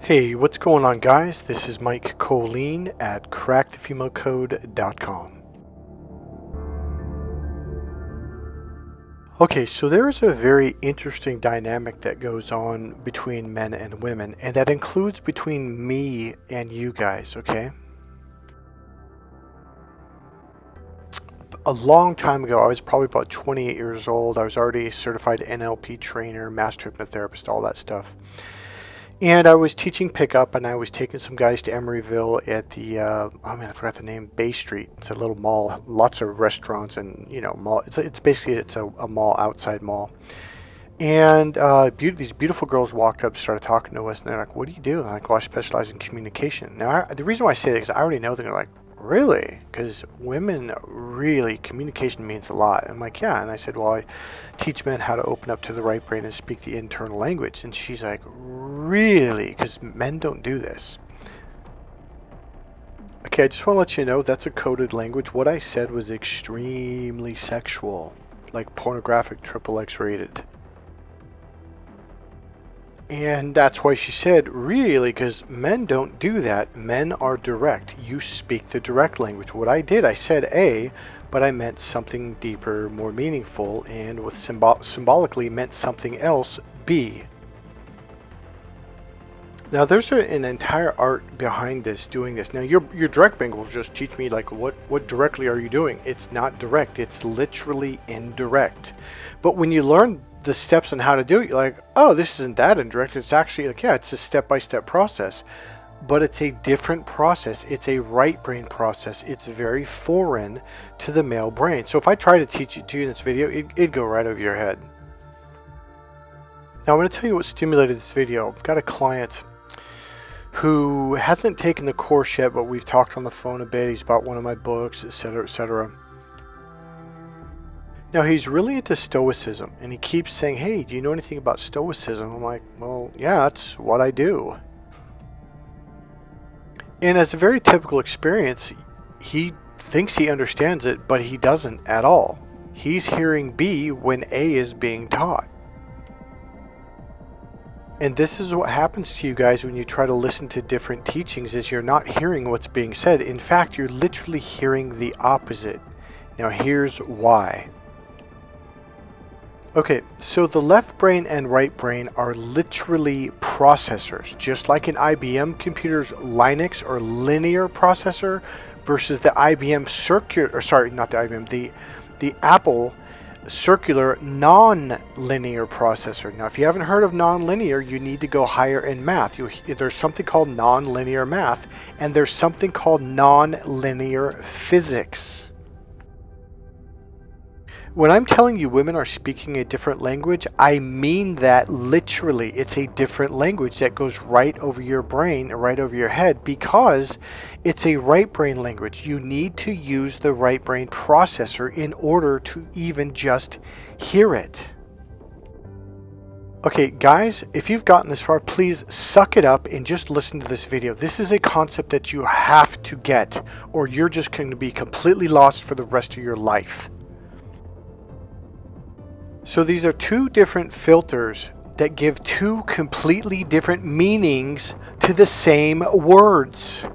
Hey, what's going on, guys? This is Mike Kollin at crackthefemalecode.com. Okay, so there is a very interesting dynamic that goes on between men and women, and that includes between me and you guys, okay? A long time ago, I was probably about 28 years old. I was already a certified NLP trainer, master hypnotherapist, all that stuff. And I was teaching pickup, and I was taking some guys to Emeryville at the, I forgot the name, Bay Street. It's a little mall, lots of restaurants and, mall. It's basically a mall, outside mall. And these beautiful girls walked up, started talking to us, and they're like, "What do you do?" And I'm like, "Well, I specialize in communication." Now, the reason why I say that is I already know that they're like, "Really?" Because women really, communication means a lot. I'm like, "Yeah." And I said, "Well, I teach men how to open up to the right brain and speak the internal language." And she's like, "Really?" Because men don't do this. Okay, I just want to let you know that's a coded language. What I said was extremely sexual, like pornographic, XXX rated. And that's why she said, "Really?" Because men don't do that. Men are direct. You speak the direct language. What I did, I said A, but I meant something deeper, more meaningful, and with symbolically meant something else, B. Now there's an entire art behind this, doing this. Now your direct brain will just teach me like what directly are you doing? It's not direct, it's literally indirect. But when you learn the steps on how to do it, you're like, "Oh, this isn't that indirect." It's actually like, yeah, it's a step-by-step process. But it's a different process. It's a right brain process. It's very foreign to the male brain. So if I try to teach it to you in this video, it'd go right over your head. Now I'm going to tell you what stimulated this video. I've got a client who hasn't taken the course yet, but we've talked on the phone a bit. He's bought one of my books, etc., etc. Now he's really into Stoicism, and he keeps saying, "Hey, do you know anything about Stoicism?" I'm like, "Well, yeah, that's what I do." And as a very typical experience, he thinks he understands it, but he doesn't at all. He's hearing B when A is being taught. And this is what happens to you guys when you try to listen to different teachings, is you're not hearing what's being said. In fact, you're literally hearing the opposite. Now here's why. Okay, so the left brain and right brain are literally processors, just like an IBM computer's Linux or linear processor versus the IBM the Apple circular non-linear processor. Now, if you haven't heard of non-linear, you need to go higher in math. There's something called non-linear math, and there's something called non-linear physics. When I'm telling you women are speaking a different language, I mean that literally. It's a different language that goes right over your brain, right over your head, because it's a right brain language. You need to use the right brain processor in order to even just hear it. Okay, guys, if you've gotten this far, please suck it up and just listen to this video. This is a concept that you have to get, or you're just going to be completely lost for the rest of your life. So these are two different filters that give two completely different meanings to the same words.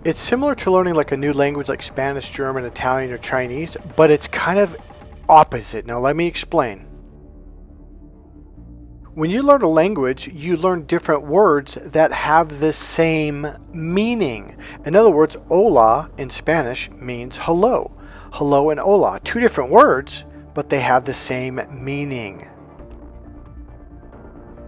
It's similar to learning like a new language like Spanish, German, Italian, or Chinese, but it's kind of opposite. Now let me explain. When you learn a language, you learn different words that have the same meaning. In other words, hola in Spanish means hello. Hello and hola, two different words, but they have the same meaning.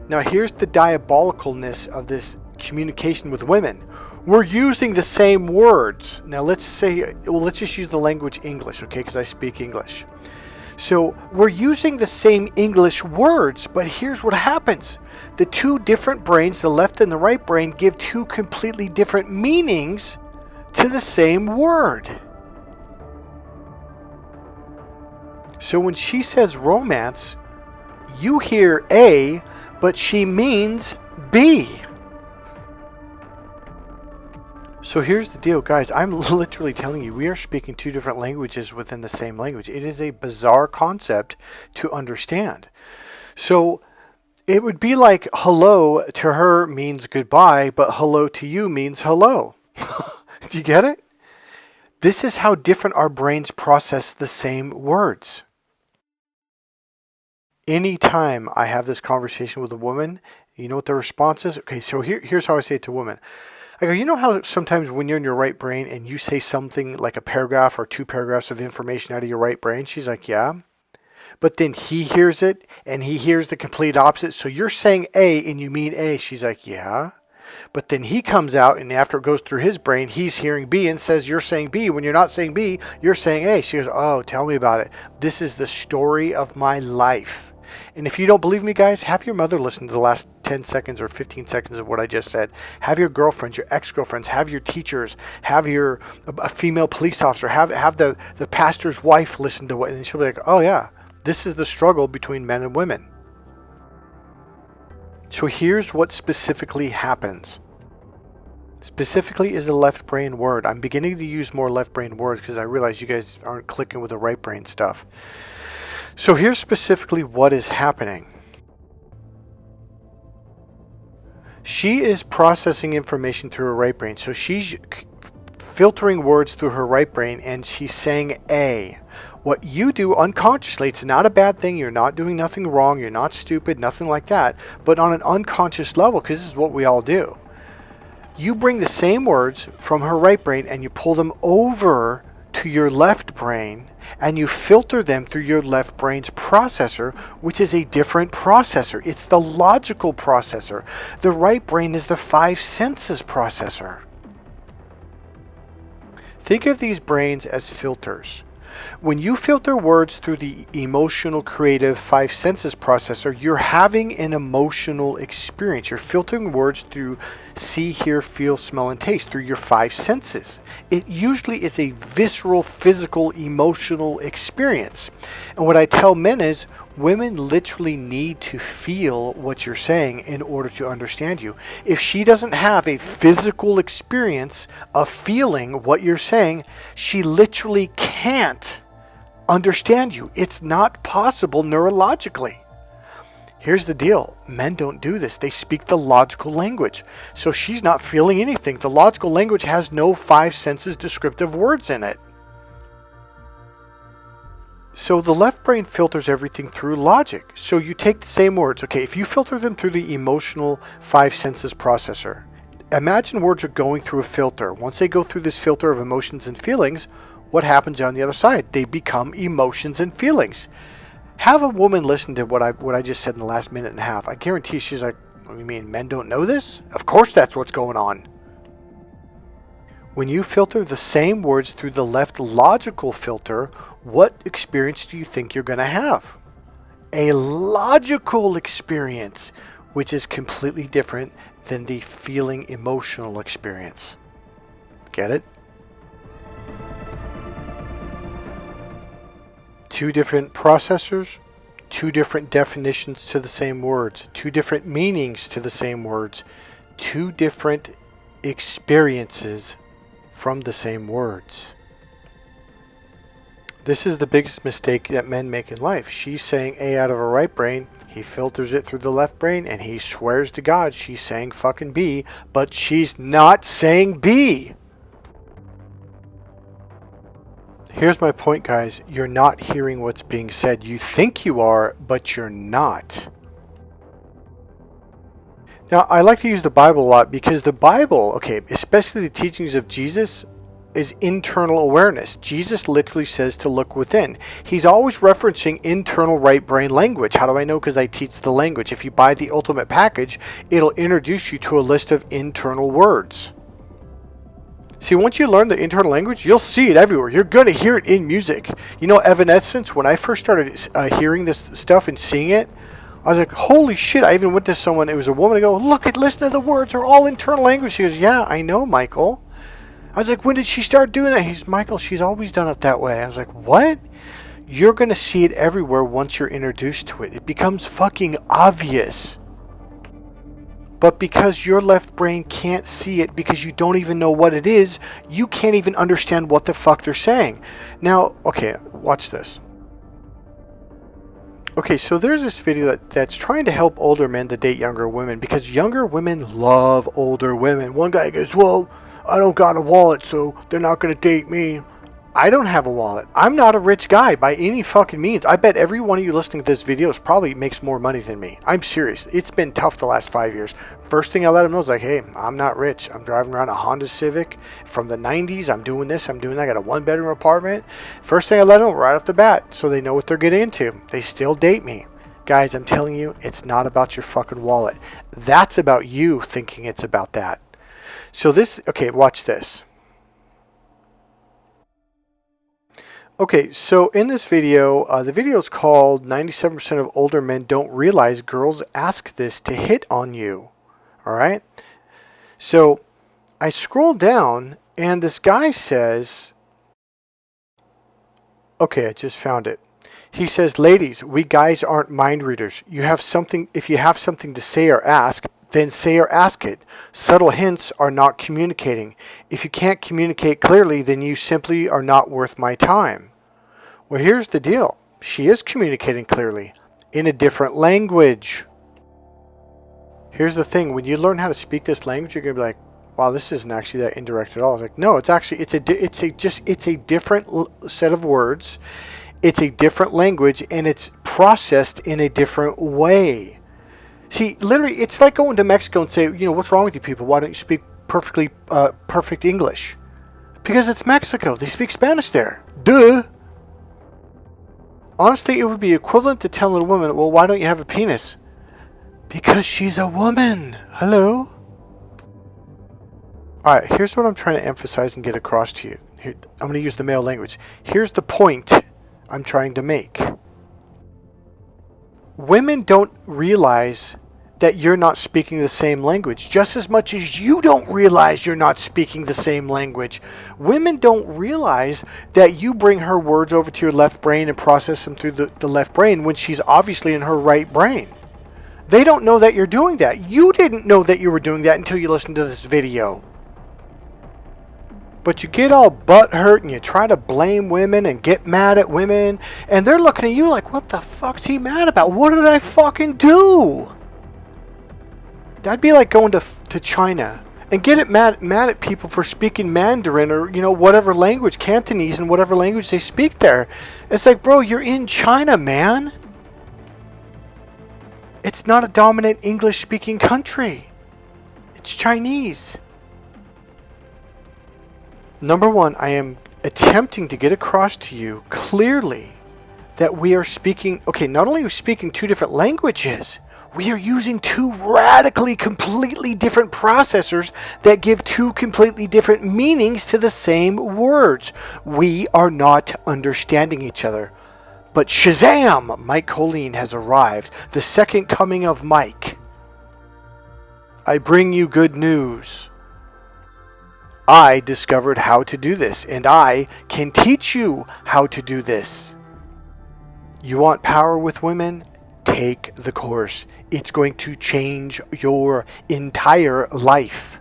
Now here's the diabolicalness of this communication with women. We're using the same words. Now let's just use the language English, okay, because I speak English. So we're using the same English words, but here's what happens. The two different brains, the left and the right brain, give two completely different meanings to the same word. So when she says romance, you hear A, but she means B. So here's the deal, guys. I'm literally telling you, we are speaking two different languages within the same language. It is a bizarre concept to understand. So It would be like hello to her means goodbye, but hello to you means hello. Do you get it? This is how different our brains process the same words. Anytime I have this conversation with a woman, you know what the response is? Okay, so here's how I say it to women. I go, you know how sometimes when you're in your right brain and you say something like a paragraph or 2 paragraphs of information out of your right brain? She's like, yeah. But then he hears it and he hears the complete opposite. So you're saying A and you mean A. She's like, yeah. But then he comes out and after it goes through his brain, he's hearing B and says, you're saying B. When you're not saying B, you're saying A. She goes, oh, tell me about it. This is the story of my life. And if you don't believe me, guys, have your mother listen to the last 10 seconds or 15 seconds of what I just said. Have your girlfriends, your ex-girlfriends, have your teachers, have a female police officer, have the pastor's wife listen to what, and she'll be like, oh yeah, this is the struggle between men and women. So here's what specifically happens. Specifically is the left brain word. I'm beginning to use more left brain words because I realize you guys aren't clicking with the right brain stuff. So here's specifically what is happening. She is processing information through her right brain. So she's filtering words through her right brain and she's saying A. What you do unconsciously, it's not a bad thing. You're not doing nothing wrong. You're not stupid, nothing like that. But on an unconscious level, because this is what we all do, you bring the same words from her right brain and you pull them over to your left brain and you filter them through your left brain's processor, which is a different processor. It's the logical processor. The right brain is the 5 senses processor. Think of these brains as filters. When you filter words through the emotional, creative 5 senses processor, you're having an emotional experience. You're filtering words through see, hear, feel, smell, and taste through your 5 senses. It usually is a visceral, physical, emotional experience. And what I tell men is women literally need to feel what you're saying in order to understand you. If she doesn't have a physical experience of feeling what you're saying, she literally can't understand you. It's not possible neurologically. Here's the deal. Men don't do this. They speak the logical language. So she's not feeling anything. The logical language has no 5 senses descriptive words in it. So the left brain filters everything through logic. So you take the same words. Okay, if you filter them through the emotional 5 senses processor, imagine words are going through a filter. Once they go through this filter of emotions and feelings, what happens on the other side? They become emotions and feelings. Have a woman listen to what I just said in the last minute and a half. I guarantee she's like, what do you mean, men don't know this? Of course that's what's going on. When you filter the same words through the left logical filter, what experience do you think you're going to have? A logical experience, which is completely different than the feeling emotional experience. Get it? 2 different processors, 2 different definitions to the same words, 2 different meanings to the same words, 2 different experiences from the same words. This is the biggest mistake that men make in life. She's saying A out of her right brain, he filters it through the left brain, and he swears to God she's saying fucking B, but she's not saying B. Here's my point, guys. You're not hearing what's being said. You think you are, but you're not. Now, I like to use the Bible a lot because the Bible, okay, especially the teachings of Jesus, is internal awareness. Jesus literally says to look within. He's always referencing internal right brain language. How do I know? Because I teach the language. If you buy the ultimate package, it'll introduce you to a list of internal words. See, once you learn the internal language, you'll see it everywhere. You're going to hear it in music. You know, Evanescence, when I first started hearing this stuff and seeing it, I was like, holy shit. I even went to someone, it was a woman, I go, listen to the words, they're all internal language. She goes, yeah, I know, Michael. I was like, when did she start doing that? He's, Michael, she's always done it that way. I was like, what? You're going to see it everywhere once you're introduced to it. It becomes fucking obvious. But because your left brain can't see it because you don't even know what it is, you can't even understand what the fuck they're saying. Now, okay, watch this. Okay, so there's this video that's trying to help older men to date younger women because younger women love older women. One guy goes, well, I don't got a wallet, so they're not going to date me. I don't have a wallet. I'm not a rich guy by any fucking means. I bet every one of you listening to this video probably makes more money than me. I'm serious. It's been tough the last 5 years. First thing I let them know is like, hey, I'm not rich. I'm driving around a Honda Civic from the 90s. I'm doing this. I'm doing that. I got a 1-bedroom apartment. First thing I let them know right off the bat so they know what they're getting into. They still date me. Guys, I'm telling you, it's not about your fucking wallet. That's about you thinking it's about that. So this, okay, watch this. Okay, so in this video, the video is called 97% of older men don't realize girls ask this to hit on you. All right? So I scroll down and this guy says, okay, I just found it. He says, ladies, we guys aren't mind readers. If you have something to say or ask, then say or ask it. Subtle hints are not communicating. If you can't communicate clearly, then you simply are not worth my time. Well, here's the deal. She is communicating clearly in a different language. Here's the thing. When you learn how to speak this language, you're going to be like, wow, this isn't actually that indirect at all. It's like, no, it's actually, it's a different set of words. It's a different language and it's processed in a different way. See, literally, it's like going to Mexico and say, you know, what's wrong with you people? Why don't you speak perfect English? Because it's Mexico. They speak Spanish there. Duh. Honestly, it would be equivalent to telling a woman, well, why don't you have a penis? Because she's a woman. Hello? Alright, here's what I'm trying to emphasize and get across to you. Here, I'm going to use the male language. Here's the point I'm trying to make. Women don't realize that you're not speaking the same language, just as much as you don't realize you're not speaking the same language. Women don't realize that you bring her words over to your left brain and process them through the left brain when she's obviously in her right brain. They don't know that you're doing that. You didn't know that you were doing that until you listened to this video. But you get all butthurt and you try to blame women and get mad at women. And they're looking at you like, what the fuck's he mad about? What did I fucking do? That'd be like going to China and get it mad at people for speaking Mandarin or, you know, whatever language, Cantonese and whatever language they speak there. It's like, bro, you're in China, man. It's not a dominant English-speaking country. It's Chinese. Number one, I am attempting to get across to you clearly that we are speaking, okay, not only are we speaking two different languages, we are using two radically, completely different processors that give two completely different meanings to the same words. We are not understanding each other. But Shazam! Mike Kollin has arrived. The second coming of Mike. I bring you good news. I discovered how to do this, and I can teach you how to do this. You want power with women? Take the course. It's going to change your entire life.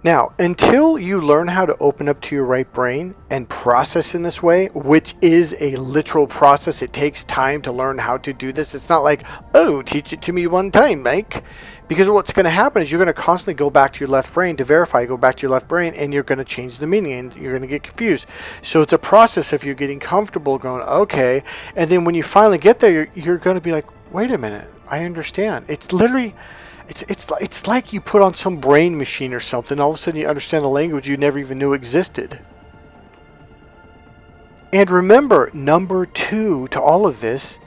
Now, until you learn how to open up to your right brain and process in this way, which is a literal process, it takes time to learn how to do this. It's not like, oh, teach it to me one time, Mike. Because what's going to happen is you're going to constantly go back to your left brain to verify, go back to your left brain, and you're going to change the meaning, and you're going to get confused. So it's a process of you getting comfortable going, okay, and then when you finally get there, you're going to be like, wait a minute, I understand. It's literally... It's like you put on some brain machine or something. All of a sudden you understand a language you never even knew existed. And remember, number two to all of this,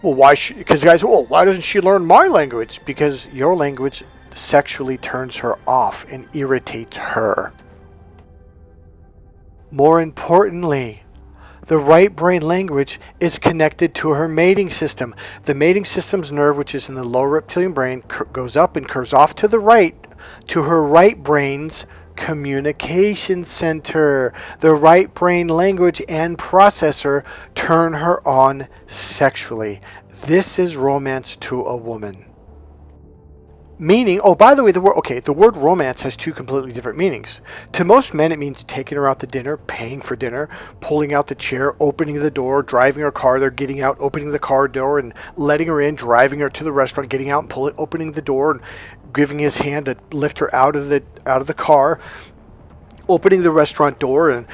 well, because guys, well, why doesn't she learn my language? Because your language sexually turns her off and irritates her. More importantly, the right brain language is connected to her mating system. The mating system's nerve, which is in the lower reptilian brain, goes up and curves off to the right to her right brain's communication center. The right brain language and processor turn her on sexually. This is romance to a woman. Meaning, oh, by the way, the word romance has two completely different meanings. To most men, it means taking her out to dinner, paying for dinner, pulling out the chair, opening the door, driving her car, they're getting out, opening the car door and letting her in, driving her to the restaurant, getting out and opening the door and giving his hand to lift her out of the car, opening the restaurant door and,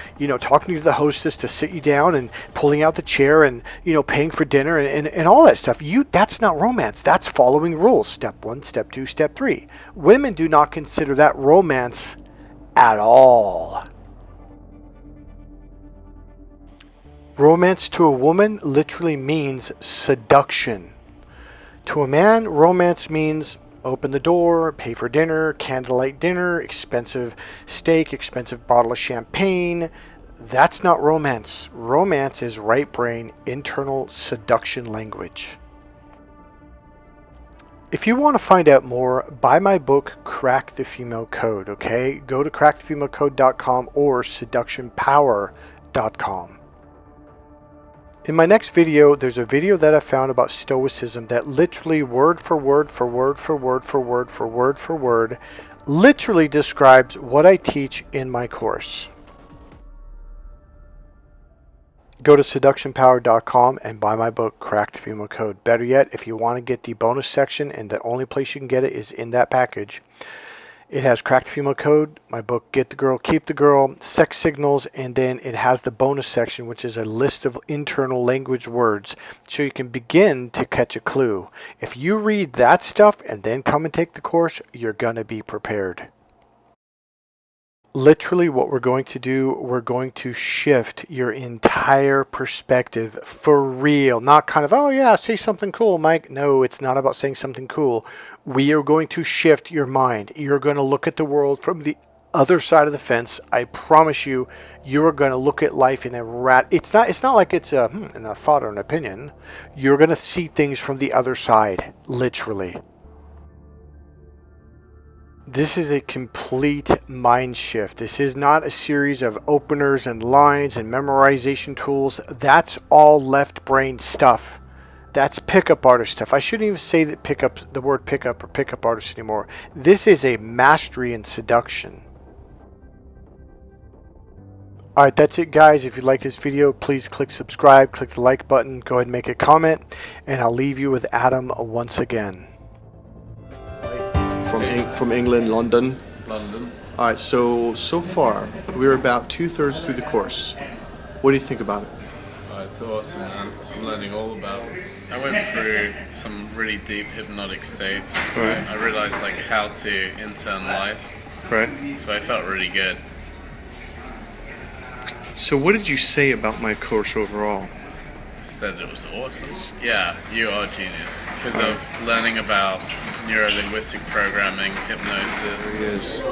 talking to the hostess to sit you down and pulling out the chair and, paying for dinner and all that stuff. That's not romance. That's following rules. Step 1, step 2, step 3. Women do not consider that romance at all. Romance to a woman literally means seduction. To a man, romance means open the door, pay for dinner, candlelight dinner, expensive steak, expensive bottle of champagne. That's not romance. Romance is right brain, internal seduction language. If you want to find out more, buy my book, Crack the Female Code, okay? Go to crackthefemalecode.com or seductionpower.com. In my next video, there's a video that I found about Stoicism that literally word for word literally describes what I teach in my course. Go to seductionpower.com and buy my book, Crack the Female Code. Better yet, if you want to get the bonus section, and the only place you can get it is in that package, it has Crack the Female Code, my book, Get the Girl, Keep the Girl, Sex Signals, and then it has the bonus section, which is a list of internal language words, so you can begin to catch a clue. If you read that stuff and then come and take the course, you're going to be prepared. Literally what we're going to do, we're going to shift your entire perspective for real. Not kind of, oh yeah, say something cool, Mike. No, it's not about saying something cool. We are going to shift your mind. You're going to look at the world from the other side of the fence. I promise you, you are going to look at life in a it's not like it's a thought or an opinion. You're going to see things from the other side, literally. This is a complete mind shift. This is not a series of openers and lines and memorization tools. That's all left brain stuff. That's pickup artist stuff. I shouldn't even say the word pickup or pickup artist anymore. This is a mastery in seduction. Alright, that's it guys. If you like this video, please click subscribe, click the like button, go ahead and make a comment, and I'll leave you with Adam once again. From England, London. London. All right, so far we're about 2/3 through the course. What do you think about it? Oh, it's awesome, man. I'm learning all about it. I went through some really deep hypnotic states. Right. I realized how to internalize. Right. So I felt really good. So what did you say about my course overall? I said it was awesome. Yeah, you are a genius because of learning about neuro-linguistic programming, hypnosis. There he is.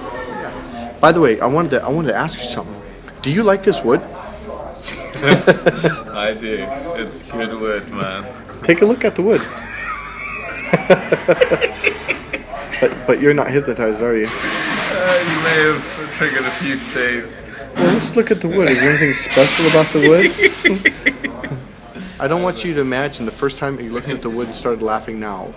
By the way, I wanted to ask you something. Do you like this wood? I do. It's good wood, man. Take a look at the wood. but you're not hypnotized, are you? You may have triggered a few states. Well, let's look at the wood. Is there anything special about the wood? I don't want you to imagine the first time you looked at the wood and started laughing now.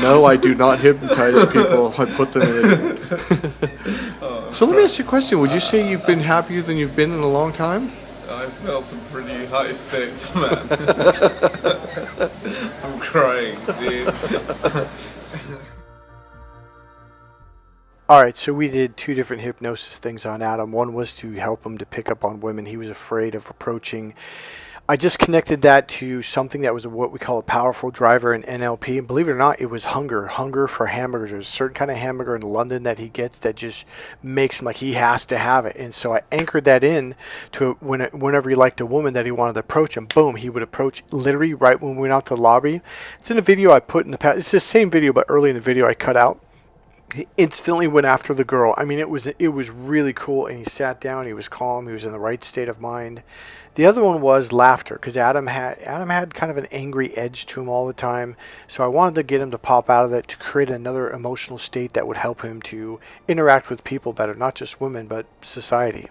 No, I do not hypnotize people. I put them in. So let me ask you a question. Would you say you've been happier than you've been in a long time? I felt some pretty high states, man. I'm crying, dude. Alright, so we did 2 different hypnosis things on Adam. One was to help him to pick up on women he was afraid of approaching. I just connected that to something that was what we call a powerful driver in NLP. And believe it or not, it was hunger. Hunger for hamburgers. There's a certain kind of hamburger in London that he gets that just makes him like he has to have it. And so I anchored that in to whenever he liked a woman that he wanted to approach, and boom, he would approach literally right when we went out to the lobby. It's in a video I put in the past. It's the same video, but early in the video I cut out. He instantly went after the girl. I mean, it was really cool, and he sat down, he was calm, he was in the right state of mind. The other one was laughter, because Adam had kind of an angry edge to him all the time, so I wanted to get him to pop out of that to create another emotional state that would help him to interact with people better, not just women, but society.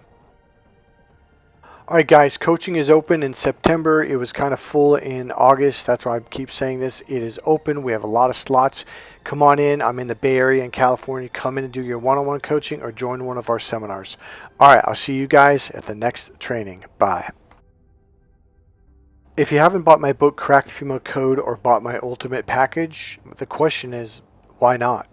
All right, guys, coaching is open in September. It was kind of full in August. That's why I keep saying this. It is open. We have a lot of slots. Come on in. I'm in the Bay Area in California. Come in and do your one-on-one coaching or join one of our seminars. All right, I'll see you guys at the next training. Bye. If you haven't bought my book, Crack the Female Code, or bought my ultimate package, the question is, why not?